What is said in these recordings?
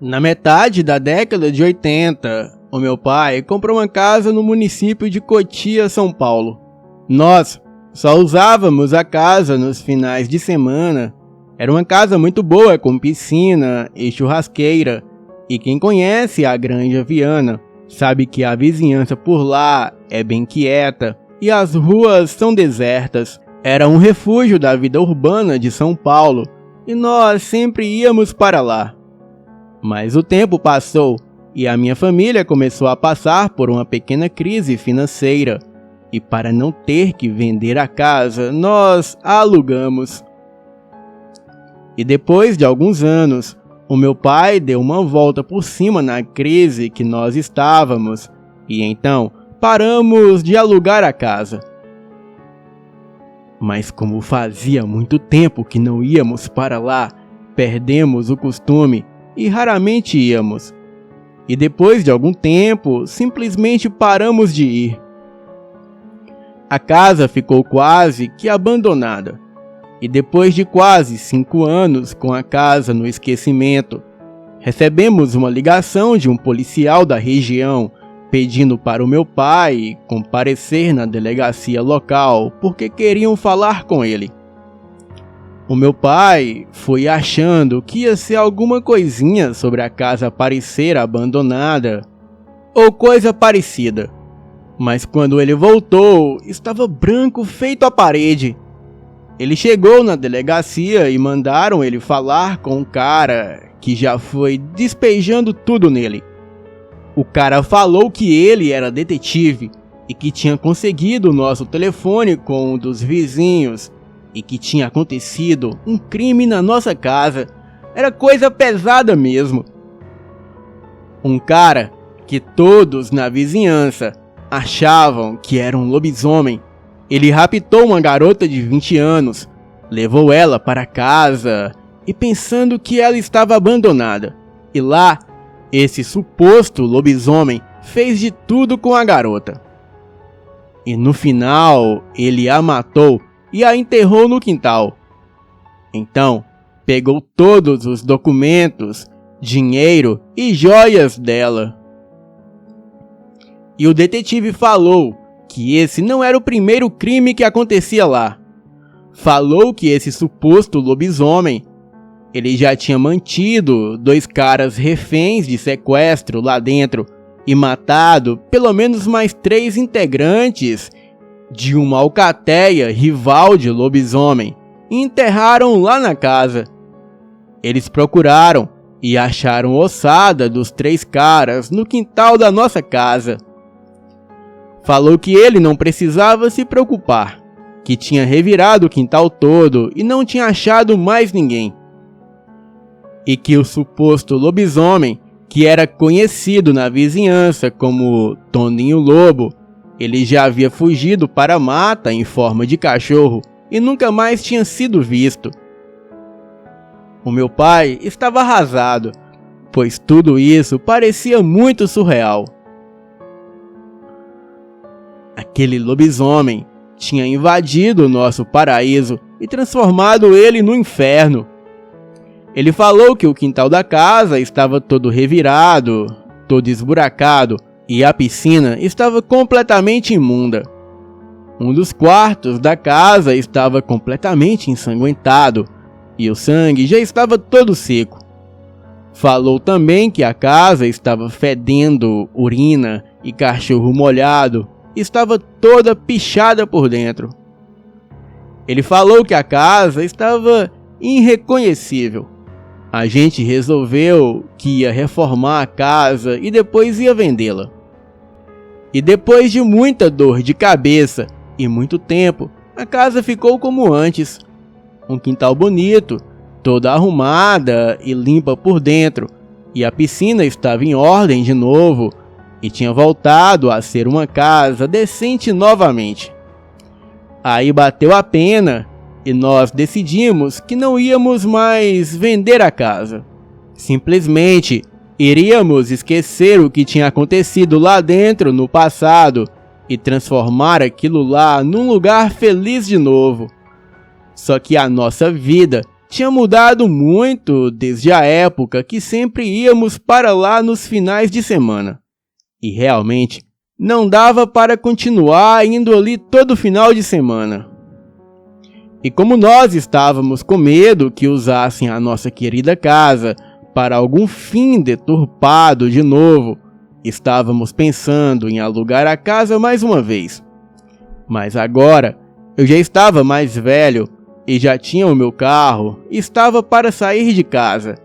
Na metade da década de 80, o meu pai comprou uma casa no município de Cotia, São Paulo. Nós só usávamos a casa nos finais de semana. Era uma casa muito boa, com piscina e churrasqueira. E quem conhece a Granja Viana sabe que a vizinhança por lá é bem quieta e as ruas são desertas. Era um refúgio da vida urbana de São Paulo e nós sempre íamos para lá. Mas o tempo passou e a minha família começou a passar por uma pequena crise financeira. E para não ter que vender a casa, nós a alugamos. E depois de alguns anos, o meu pai deu uma volta por cima na crise que nós estávamos. E então, paramos de alugar a casa. Mas como fazia muito tempo que não íamos para lá, perdemos o costume e raramente íamos. E depois de algum tempo, simplesmente paramos de ir. A casa ficou quase que abandonada. E depois de quase 5 anos com a casa no esquecimento, recebemos uma ligação de um policial da região pedindo para o meu pai comparecer na delegacia local porque queriam falar com ele. O meu pai foi achando que ia ser alguma coisinha sobre a casa parecer abandonada ou coisa parecida. Mas quando ele voltou, estava branco feito a parede. Ele chegou na delegacia e mandaram ele falar com um cara que já foi despejando tudo nele. O cara falou que ele era detetive e que tinha conseguido o nosso telefone com um dos vizinhos e que tinha acontecido um crime na nossa casa. Era coisa pesada mesmo. Um cara que todos na vizinhança achavam que era um lobisomem. Ele raptou uma garota de 20 anos, levou ela para casa e pensando que ela estava abandonada. E lá, esse suposto lobisomem fez de tudo com a garota. E no final, ele a matou e a enterrou no quintal. Então, pegou todos os documentos, dinheiro e joias dela. E o detetive falou que esse não era o primeiro crime que acontecia lá. Falou que esse suposto lobisomem, ele já tinha mantido 2 caras reféns de sequestro lá dentro e matado pelo menos mais 3 integrantes de uma alcateia rival de lobisomem e enterraram lá na casa. Eles procuraram e acharam ossada dos 3 caras no quintal da nossa casa. Falou que ele não precisava se preocupar, que tinha revirado o quintal todo e não tinha achado mais ninguém. E que o suposto lobisomem, que era conhecido na vizinhança como Toninho Lobo, ele já havia fugido para a mata em forma de cachorro e nunca mais tinha sido visto. O meu pai estava arrasado, pois tudo isso parecia muito surreal. Aquele lobisomem tinha invadido o nosso paraíso e transformado ele no inferno. Ele falou que o quintal da casa estava todo revirado, todo esburacado, e a piscina estava completamente imunda. Um dos quartos da casa estava completamente ensanguentado, e o sangue já estava todo seco. Falou também que a casa estava fedendo urina e cachorro molhado, estava toda pichada por dentro. Ele falou que a casa estava irreconhecível. A gente resolveu que ia reformar a casa e depois ia vendê-la. E depois de muita dor de cabeça e muito tempo, a casa ficou como antes. Um quintal bonito, toda arrumada e limpa por dentro, e a piscina estava em ordem de novo e tinha voltado a ser uma casa decente novamente. Aí bateu a pena e nós decidimos que não íamos mais vender a casa. Simplesmente iríamos esquecer o que tinha acontecido lá dentro no passado e transformar aquilo lá num lugar feliz de novo. Só que a nossa vida tinha mudado muito desde a época que sempre íamos para lá nos finais de semana. E realmente não dava para continuar indo ali todo final de semana. E como nós estávamos com medo que usassem a nossa querida casa para algum fim deturpado de novo, estávamos pensando em alugar a casa mais uma vez. Mas agora eu já estava mais velho e já tinha o meu carro e estava para sair de casa.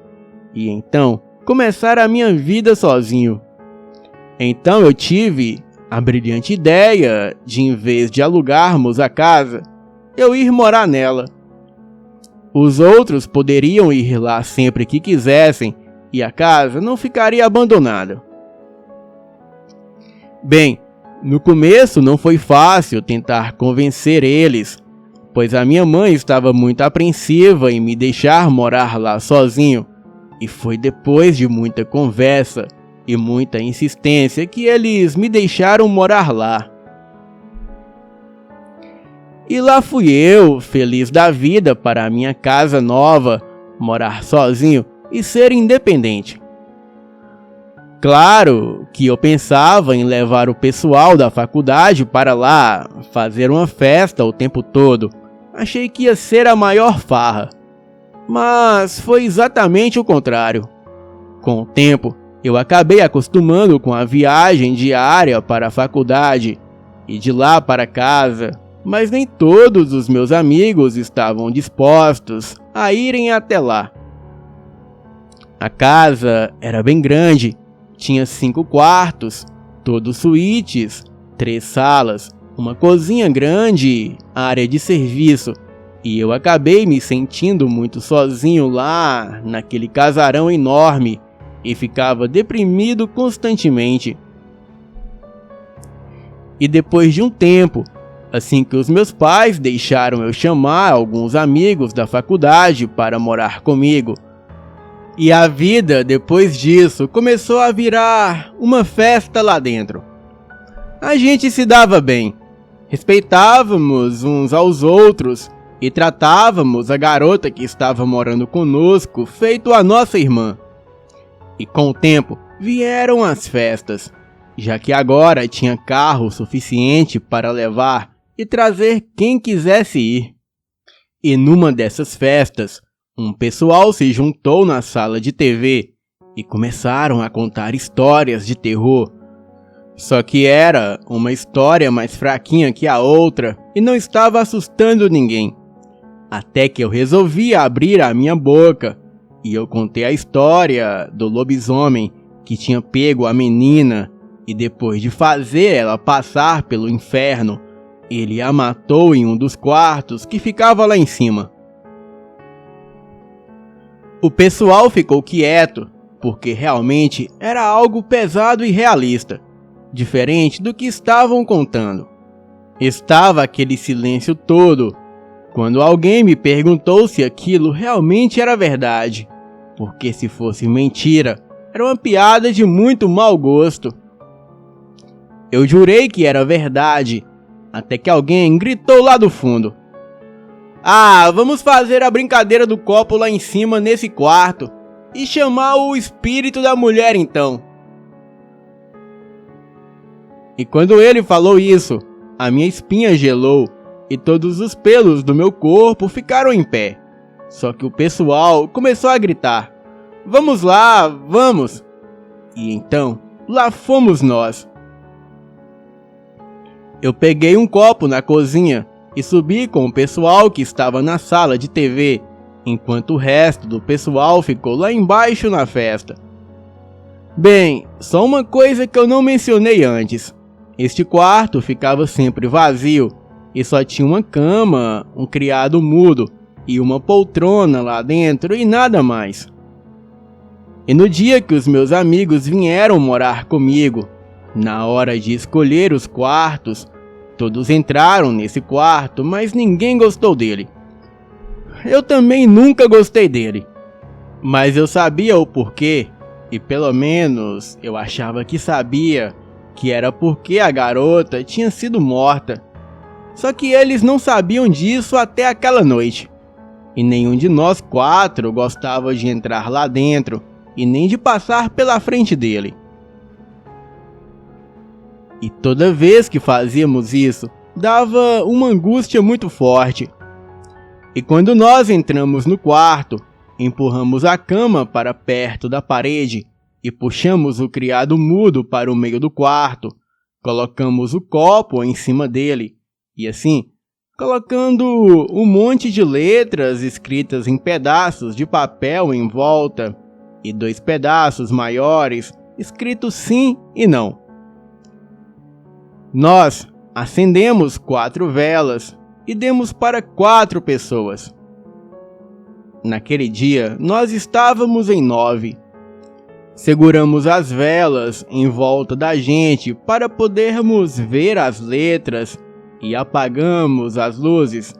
E então começar a minha vida sozinho. Então eu tive a brilhante ideia de, em vez de alugarmos a casa, eu ir morar nela. Os outros poderiam ir lá sempre que quisessem e a casa não ficaria abandonada. Bem, no começo não foi fácil tentar convencer eles, pois a minha mãe estava muito apreensiva em me deixar morar lá sozinho, e foi depois de muita conversa e muita insistência que eles me deixaram morar lá. E lá fui eu, feliz da vida para a minha casa nova, morar sozinho e ser independente. Claro que eu pensava em levar o pessoal da faculdade para lá, fazer uma festa o tempo todo. Achei que ia ser a maior farra. Mas foi exatamente o contrário. Com o tempo, eu acabei acostumando com a viagem diária para a faculdade e de lá para casa. Mas nem todos os meus amigos estavam dispostos a irem até lá. A casa era bem grande, tinha 5 quartos, todos suítes, 3 salas, uma cozinha grande, área de serviço, e eu acabei me sentindo muito sozinho lá, naquele casarão enorme, e ficava deprimido constantemente. E depois de um tempo, assim que os meus pais deixaram eu chamar alguns amigos da faculdade para morar comigo. E a vida, depois disso, começou a virar uma festa lá dentro. A gente se dava bem, respeitávamos uns aos outros e tratávamos a garota que estava morando conosco feito a nossa irmã. E com o tempo vieram as festas, já que agora tinha carro suficiente para levar e trazer quem quisesse ir. E numa dessas festas, um pessoal se juntou na sala de TV e começaram a contar histórias de terror. Só que era uma história mais fraquinha que a outra e não estava assustando ninguém. Até que eu resolvi abrir a minha boca e eu contei a história do lobisomem que tinha pego a menina e depois de fazer ela passar pelo inferno, ele a matou em um dos quartos que ficava lá em cima. O pessoal ficou quieto, porque realmente era algo pesado e realista, diferente do que estavam contando. Estava aquele silêncio todo, quando alguém me perguntou se aquilo realmente era verdade, porque se fosse mentira, era uma piada de muito mau gosto. Eu jurei que era verdade, até que alguém gritou lá do fundo: "Ah, vamos fazer a brincadeira do copo lá em cima nesse quarto e chamar o espírito da mulher então." E quando ele falou isso, a minha espinha gelou e todos os pelos do meu corpo ficaram em pé. Só que o pessoal começou a gritar: "Vamos lá, vamos!" E então, lá fomos nós. Eu peguei um copo na cozinha e subi com o pessoal que estava na sala de TV, enquanto o resto do pessoal ficou lá embaixo na festa. Bem, só uma coisa que eu não mencionei antes. Este quarto ficava sempre vazio e só tinha uma cama, um criado mudo e uma poltrona lá dentro e nada mais. E no dia que os meus amigos vieram morar comigo, na hora de escolher os quartos, todos entraram nesse quarto, mas ninguém gostou dele. Eu também nunca gostei dele, mas eu sabia o porquê, e pelo menos eu achava que sabia que era porque a garota tinha sido morta. Só que eles não sabiam disso até aquela noite. e nenhum de nós 4 gostava de entrar lá dentro e nem de passar pela frente dele. E toda vez que fazíamos isso, dava uma angústia muito forte. E quando nós entramos no quarto, empurramos a cama para perto da parede e puxamos o criado mudo para o meio do quarto, colocamos o copo em cima dele e assim, colocando um monte de letras escritas em pedaços de papel em volta e 2 pedaços maiores escritos sim e não. Nós acendemos 4 velas e demos para 4 pessoas. Naquele dia, nós estávamos em 9. Seguramos as velas em volta da gente para podermos ver as letras e apagamos as luzes.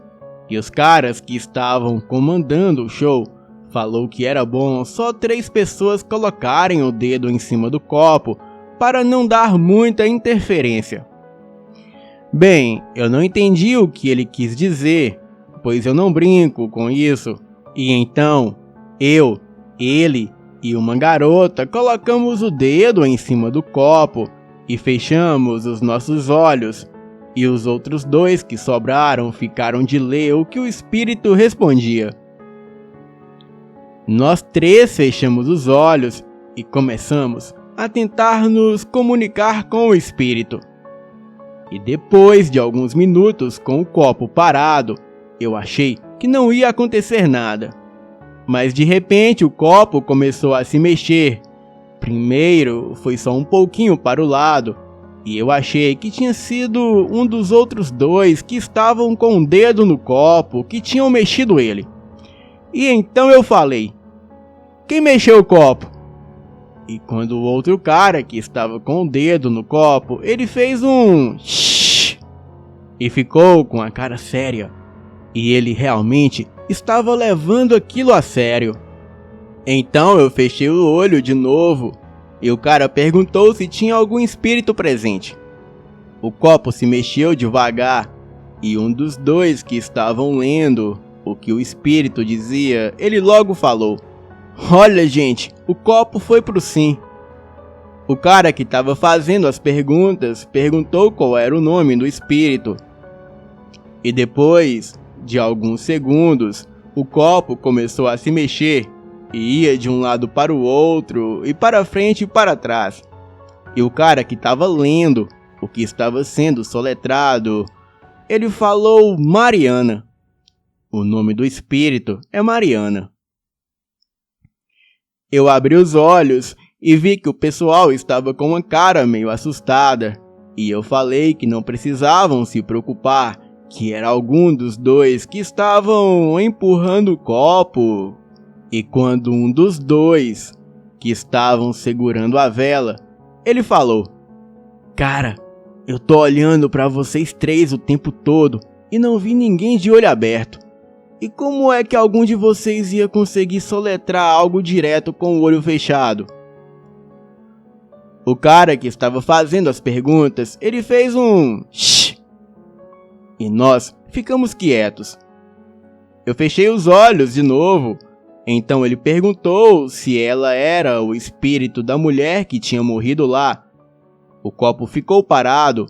E os caras que estavam comandando o show falou que era bom só 3 pessoas colocarem o dedo em cima do copo para não dar muita interferência. Bem, eu não entendi o que ele quis dizer, pois eu não brinco com isso. E então, eu, ele e uma garota colocamos o dedo em cima do copo e fechamos os nossos olhos. E os outros 2 que sobraram ficaram de ler o que o espírito respondia. Nós 3 fechamos os olhos e começamos a tentar nos comunicar com o espírito. E depois de alguns minutos com o copo parado, eu achei que não ia acontecer nada. Mas de repente o copo começou a se mexer. Primeiro foi só um pouquinho para o lado, e eu achei que tinha sido um dos outros 2 que estavam com o dedo no copo que tinham mexido ele. E então eu falei: "Quem mexeu o copo?" E quando o outro cara que estava com o dedo no copo, ele fez um shhh e ficou com a cara séria. E ele realmente estava levando aquilo a sério. Então eu fechei o olho de novo e o cara perguntou se tinha algum espírito presente. O copo se mexeu devagar e um dos 2 que estavam lendo o que o espírito dizia, ele logo falou: "Olha, gente, o copo foi pro sim." O cara que estava fazendo as perguntas perguntou qual era o nome do espírito. E depois de alguns segundos, o copo começou a se mexer e ia de um lado para o outro e para frente e para trás. E o cara que estava lendo o que estava sendo soletrado, ele falou Mariana. O nome do espírito é Mariana. Eu abri os olhos e vi que o pessoal estava com uma cara meio assustada. E eu falei que não precisavam se preocupar, que era algum dos 2 que estavam empurrando o copo. E quando um dos 2 que estavam segurando a vela, ele falou: "Cara, eu tô olhando pra vocês 3 o tempo todo e não vi ninguém de olho aberto. E como é que algum de vocês ia conseguir soletrar algo direto com o olho fechado?" O cara que estava fazendo as perguntas, ele fez um shh. E nós ficamos quietos. Eu fechei os olhos de novo. Então ele perguntou se ela era o espírito da mulher que tinha morrido lá. O copo ficou parado.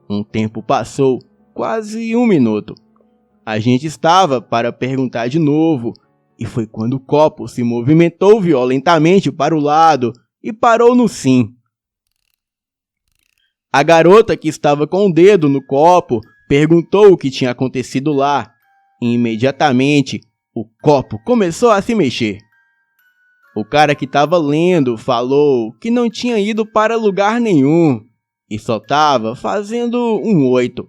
Um tempo passou, quase 1 minuto. A gente estava para perguntar de novo, e foi quando o copo se movimentou violentamente para o lado e parou no sim. A garota que estava com o dedo no copo perguntou o que tinha acontecido lá, e imediatamente o copo começou a se mexer. O cara que estava lendo falou que não tinha ido para lugar nenhum e só estava fazendo um 8.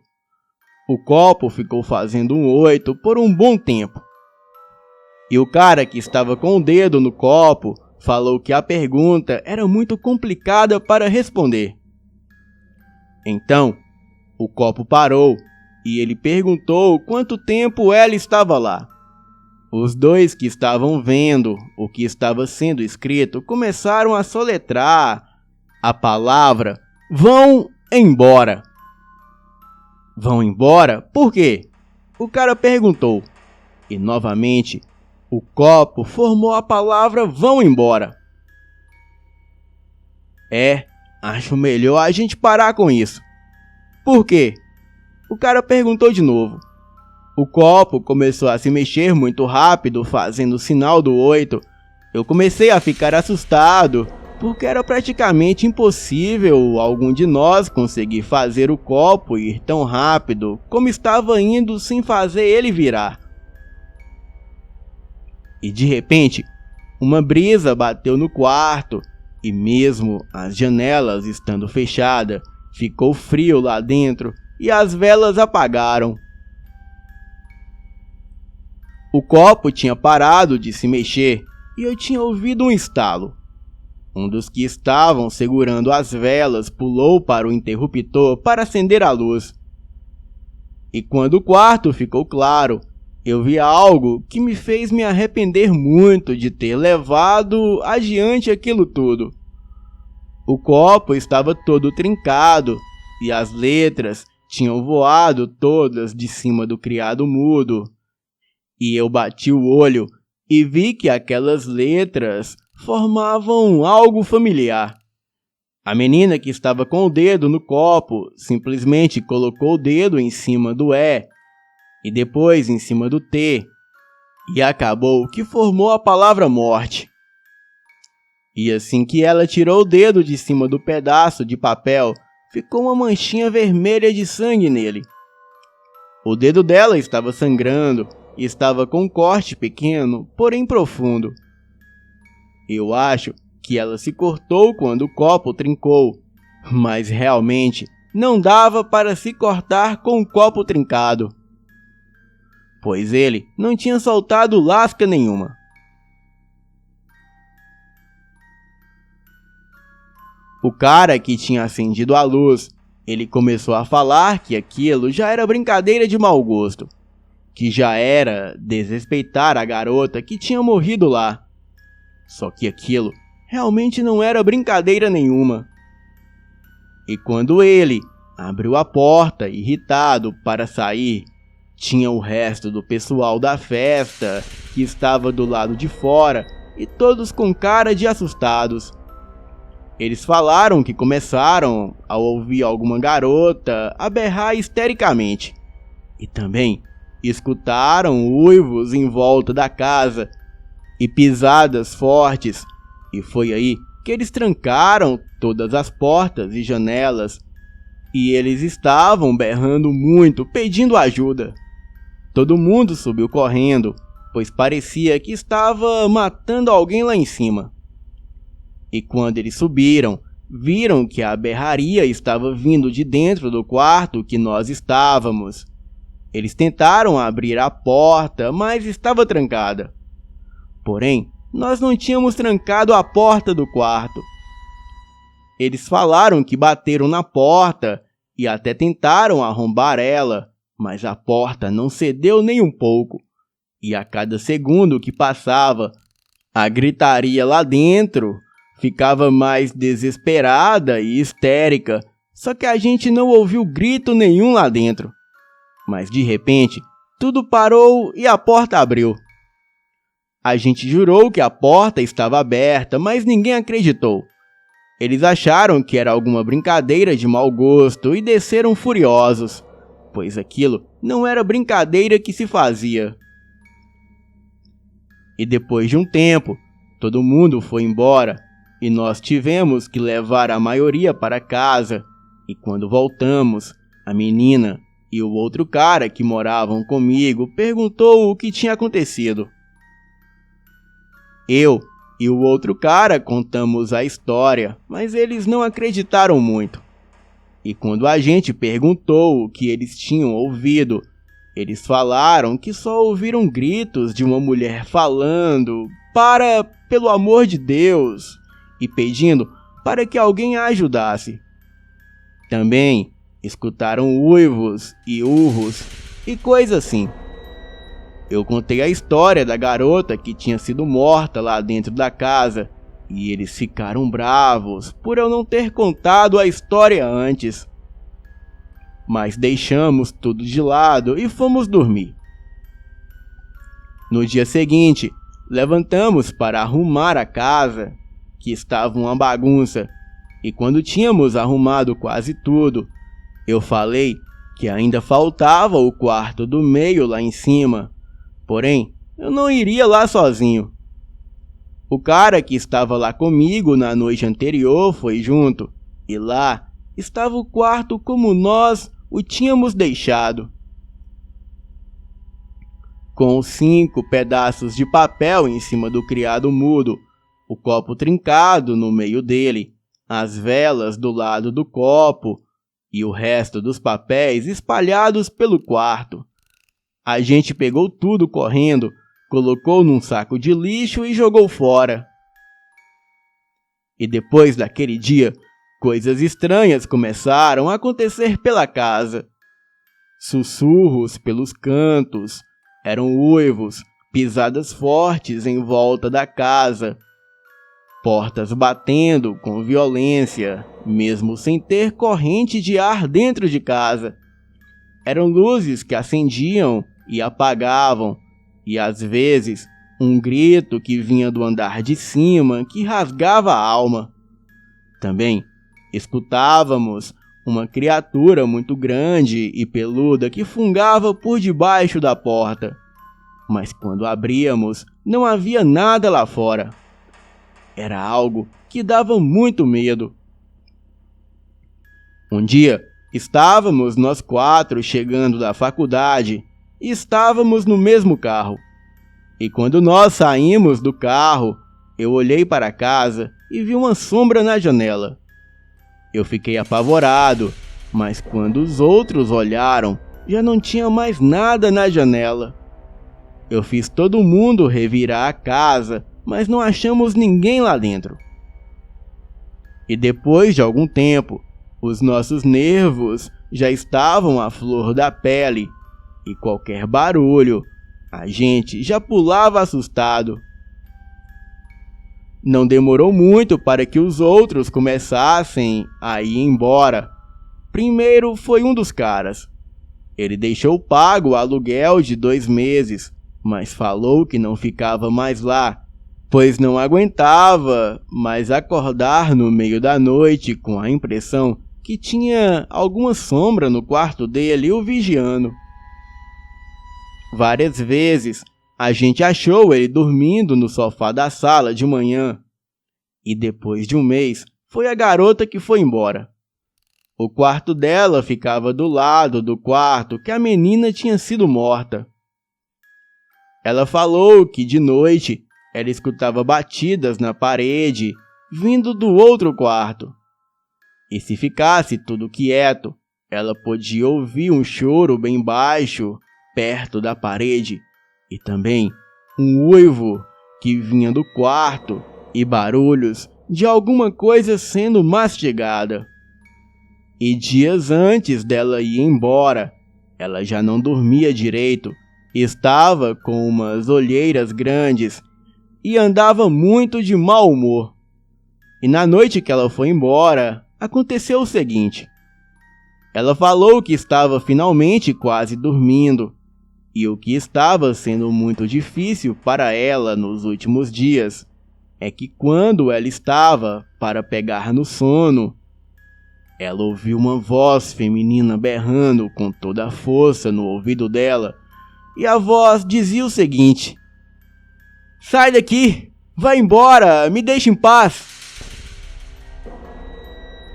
O copo ficou fazendo um 8 por um bom tempo. E o cara que estava com o dedo no copo falou que a pergunta era muito complicada para responder. Então, o copo parou e ele perguntou quanto tempo ela estava lá. Os 2 que estavam vendo o que estava sendo escrito começaram a soletrar a palavra "vão embora". "Vão embora? Por quê?" o cara perguntou. e novamente o copo formou a palavra "vão embora". Acho melhor a gente parar com isso. Por quê? O cara perguntou de novo. O copo começou a se mexer muito rápido, fazendo o sinal do 8. Eu comecei a ficar assustado, porque era praticamente impossível algum de nós conseguir fazer o copo ir tão rápido como estava indo sem fazer ele virar. E de repente, uma brisa bateu no quarto, e mesmo as janelas estando fechadas, ficou frio lá dentro e as velas apagaram. O copo tinha parado de se mexer e eu tinha ouvido um estalo. Um dos que estavam segurando as velas pulou para o interruptor para acender a luz. E quando o quarto ficou claro, eu vi algo que me fez me arrepender muito de ter levado adiante aquilo tudo. O copo estava todo trincado e as letras tinham voado todas de cima do criado mudo. E eu bati o olho e vi que aquelas letras formavam algo familiar. A menina que estava com o dedo no copo simplesmente colocou o dedo em cima do E e depois em cima do T, e acabou que formou a palavra morte. E assim que ela tirou o dedo de cima do pedaço de papel, ficou uma manchinha vermelha de sangue nele. O dedo dela estava sangrando e estava com um corte pequeno, porém profundo. Eu acho que ela se cortou quando o copo trincou, mas realmente não dava para se cortar com o copo trincado, pois ele não tinha soltado lasca nenhuma. O cara que tinha acendido a luz, ele começou a falar que aquilo já era brincadeira de mau gosto, que já era desrespeitar a garota que tinha morrido lá. Só que aquilo realmente não era brincadeira nenhuma. E quando ele abriu a porta, irritado, para sair, tinha o resto do pessoal da festa que estava do lado de fora e todos com cara de assustados. Eles falaram que começaram a ouvir alguma garota a berrar histericamente. E também escutaram uivos em volta da casa e pisadas fortes. E foi aí que eles trancaram todas as portas e janelas. E eles estavam berrando muito, pedindo ajuda. Todo mundo subiu correndo, pois parecia que estava matando alguém lá em cima. E quando eles subiram, viram que a berraria estava vindo de dentro do quarto que nós estávamos. Eles tentaram abrir a porta, mas estava trancada. Porém, nós não tínhamos trancado a porta do quarto. Eles falaram que bateram na porta e até tentaram arrombar ela, mas a porta não cedeu nem um pouco. E a cada segundo que passava, a gritaria lá dentro ficava mais desesperada e histérica, só que a gente não ouviu grito nenhum lá dentro. Mas de repente, tudo parou e a porta abriu. A gente jurou que a porta estava aberta, mas ninguém acreditou. Eles acharam que era alguma brincadeira de mau gosto e desceram furiosos, pois aquilo não era brincadeira que se fazia. E depois de um tempo, todo mundo foi embora e nós tivemos que levar a maioria para casa. E quando voltamos, a menina e o outro cara que moravam comigo perguntou o que tinha acontecido. Eu e o outro cara contamos a história, mas eles não acreditaram muito. E quando a gente perguntou o que eles tinham ouvido, eles falaram que só ouviram gritos de uma mulher falando pelo amor de Deus, e pedindo para que alguém a ajudasse. Também escutaram uivos e urros e coisas assim. Eu contei a história da garota que tinha sido morta lá dentro da casa e eles ficaram bravos por eu não ter contado a história antes. Mas deixamos tudo de lado e fomos dormir. No dia seguinte, levantamos para arrumar a casa, que estava uma bagunça, e quando tínhamos arrumado quase tudo, eu falei que ainda faltava o quarto do meio lá em cima, porém, eu não iria lá sozinho. O cara que estava lá comigo na noite anterior foi junto, e lá estava o quarto como nós o tínhamos deixado, com 5 pedaços de papel em cima do criado mudo, o copo trincado no meio dele, as velas do lado do copo e o resto dos papéis espalhados pelo quarto. A gente pegou tudo correndo, colocou num saco de lixo e jogou fora. E depois daquele dia, coisas estranhas começaram a acontecer pela casa. Sussurros pelos cantos, eram uivos, pisadas fortes em volta da casa, portas batendo com violência, mesmo sem ter corrente de ar dentro de casa. Eram luzes que acendiam e apagavam, e às vezes um grito que vinha do andar de cima que rasgava a alma. Também escutávamos uma criatura muito grande e peluda que fungava por debaixo da porta. Mas quando abríamos, não havia nada lá fora. Era algo que dava muito medo. Um dia, estávamos nós 4 chegando da faculdade e estávamos no mesmo carro. E quando nós saímos do carro, eu olhei para casa e vi uma sombra na janela. Eu fiquei apavorado, mas quando os outros olharam, já não tinha mais nada na janela. Eu fiz todo mundo revirar a casa, mas não achamos ninguém lá dentro. E depois de algum tempo, os nossos nervos já estavam à flor da pele, e qualquer barulho, a gente já pulava assustado. Não demorou muito para que os outros começassem a ir embora. Primeiro foi um dos caras. Ele deixou pago o aluguel de 2 meses, mas falou que não ficava mais lá, pois não aguentava mais acordar no meio da noite com a impressão que tinha alguma sombra no quarto dele o vigiando. Várias vezes a gente achou ele dormindo no sofá da sala de manhã. E depois de um mês, foi a garota que foi embora. O quarto dela ficava do lado do quarto que a menina tinha sido morta. Ela falou que de noite ela escutava batidas na parede vindo do outro quarto. E se ficasse tudo quieto, ela podia ouvir um choro bem baixo perto da parede e também um uivo que vinha do quarto e barulhos de alguma coisa sendo mastigada. E dias antes dela ir embora, ela já não dormia direito, estava com umas olheiras grandes e andava muito de mau humor. E na noite que ela foi embora, aconteceu o seguinte. Ela falou que estava finalmente quase dormindo, e o que estava sendo muito difícil para ela nos últimos dias é que quando ela estava para pegar no sono, ela ouviu uma voz feminina berrando com toda a força no ouvido dela, e a voz dizia o seguinte: "Sai daqui! Vai embora! Me deixe em paz!"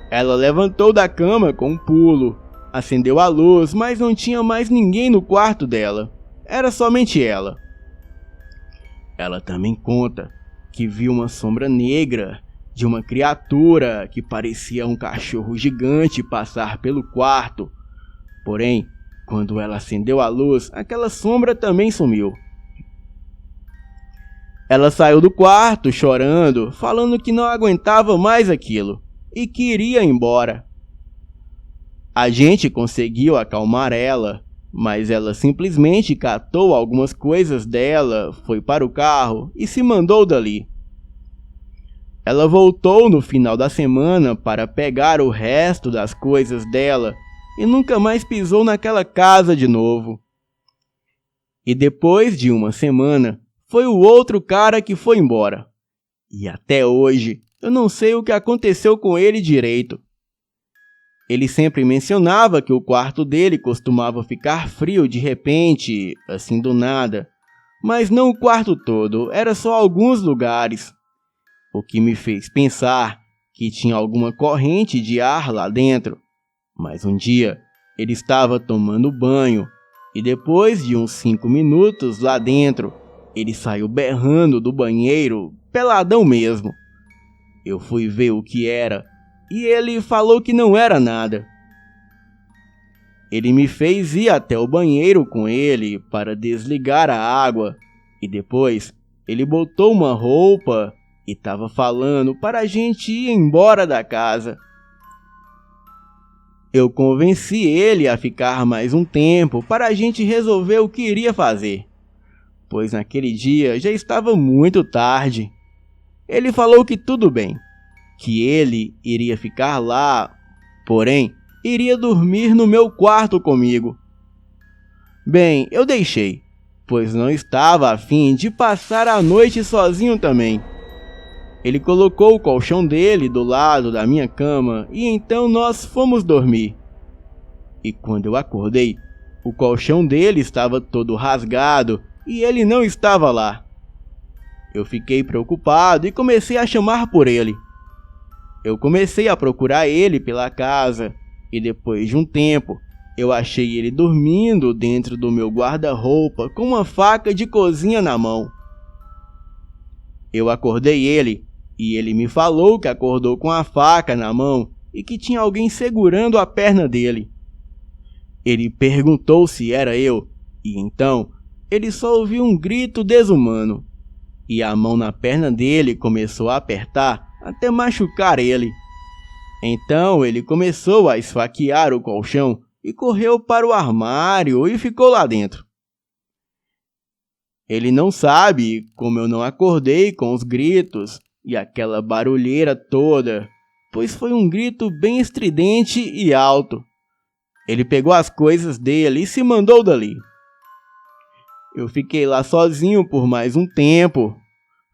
Ela levantou da cama com um pulo, acendeu a luz, mas não tinha mais ninguém no quarto dela. Era somente ela. Ela também conta que viu uma sombra negra de uma criatura que parecia um cachorro gigante passar pelo quarto. Porém, quando ela acendeu a luz, aquela sombra também sumiu. Ela saiu do quarto chorando, falando que não aguentava mais aquilo e que iria embora. A gente conseguiu acalmar ela, mas ela simplesmente catou algumas coisas dela, foi para o carro e se mandou dali. Ela voltou no final da semana para pegar o resto das coisas dela e nunca mais pisou naquela casa de novo. E depois de uma semana, foi o outro cara que foi embora. E até hoje, eu não sei o que aconteceu com ele direito. Ele sempre mencionava que o quarto dele costumava ficar frio de repente, assim do nada. Mas não o quarto todo, era só alguns lugares. O que me fez pensar que tinha alguma corrente de ar lá dentro. Mas um dia, ele estava tomando banho e depois de uns 5 minutos lá dentro, ele saiu berrando do banheiro, peladão mesmo. Eu fui ver o que era e ele falou que não era nada. Ele me fez ir até o banheiro com ele para desligar a água e depois ele botou uma roupa e estava falando para a gente ir embora da casa. Eu convenci ele a ficar mais um tempo para a gente resolver o que iria fazer, pois naquele dia já estava muito tarde. Ele falou que tudo bem, que ele iria ficar lá, porém, iria dormir no meu quarto comigo. Bem, eu deixei, pois não estava a fim de passar a noite sozinho também. Ele colocou o colchão dele do lado da minha cama e então nós fomos dormir. E quando eu acordei, o colchão dele estava todo rasgado e ele não estava lá. Eu fiquei preocupado e comecei a chamar por ele. Eu comecei a procurar ele pela casa e depois de um tempo, eu achei ele dormindo dentro do meu guarda-roupa com uma faca de cozinha na mão. Eu acordei ele e ele me falou que acordou com a faca na mão e que tinha alguém segurando a perna dele. Ele perguntou se era eu e então ele só ouviu um grito desumano e a mão na perna dele começou a apertar até machucar ele. Então ele começou a esfaquear o colchão e correu para o armário e ficou lá dentro. Ele não sabe como eu não acordei com os gritos e aquela barulheira toda, pois foi um grito bem estridente e alto. Ele pegou as coisas dele e se mandou dali. Eu fiquei lá sozinho por mais um tempo,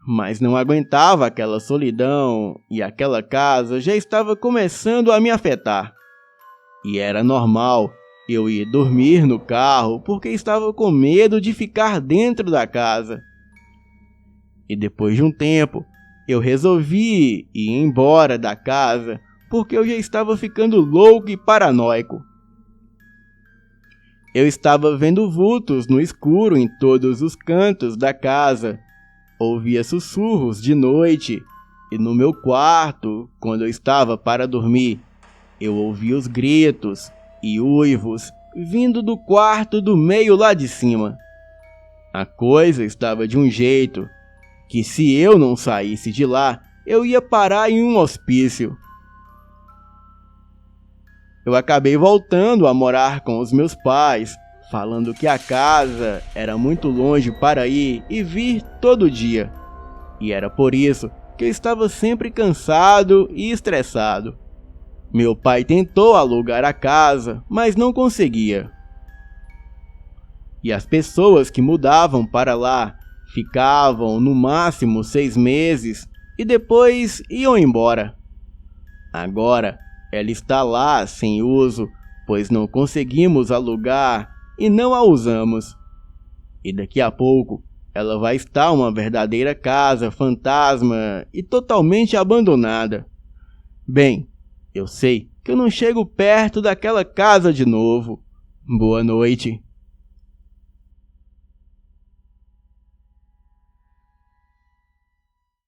mas não aguentava aquela solidão e aquela casa já estava começando a me afetar. E era normal eu ir dormir no carro porque estava com medo de ficar dentro da casa. E depois de um tempo, eu resolvi ir embora da casa porque eu já estava ficando louco e paranoico. Eu estava vendo vultos no escuro em todos os cantos da casa. Ouvia sussurros de noite e no meu quarto, quando eu estava para dormir, eu ouvia os gritos e uivos vindo do quarto do meio lá de cima. A coisa estava de um jeito que se eu não saísse de lá, eu ia parar em um hospício. Eu acabei voltando a morar com os meus pais, falando que a casa era muito longe para ir e vir todo dia. E era por isso que eu estava sempre cansado e estressado. Meu pai tentou alugar a casa, mas não conseguia. E as pessoas que mudavam para lá ficavam no máximo 6 meses e depois iam embora. Agora ela está lá sem uso, pois não conseguimos alugar e não a usamos. E daqui a pouco ela vai estar uma verdadeira casa fantasma e totalmente abandonada. Bem, eu sei que eu não chego perto daquela casa de novo. Boa noite.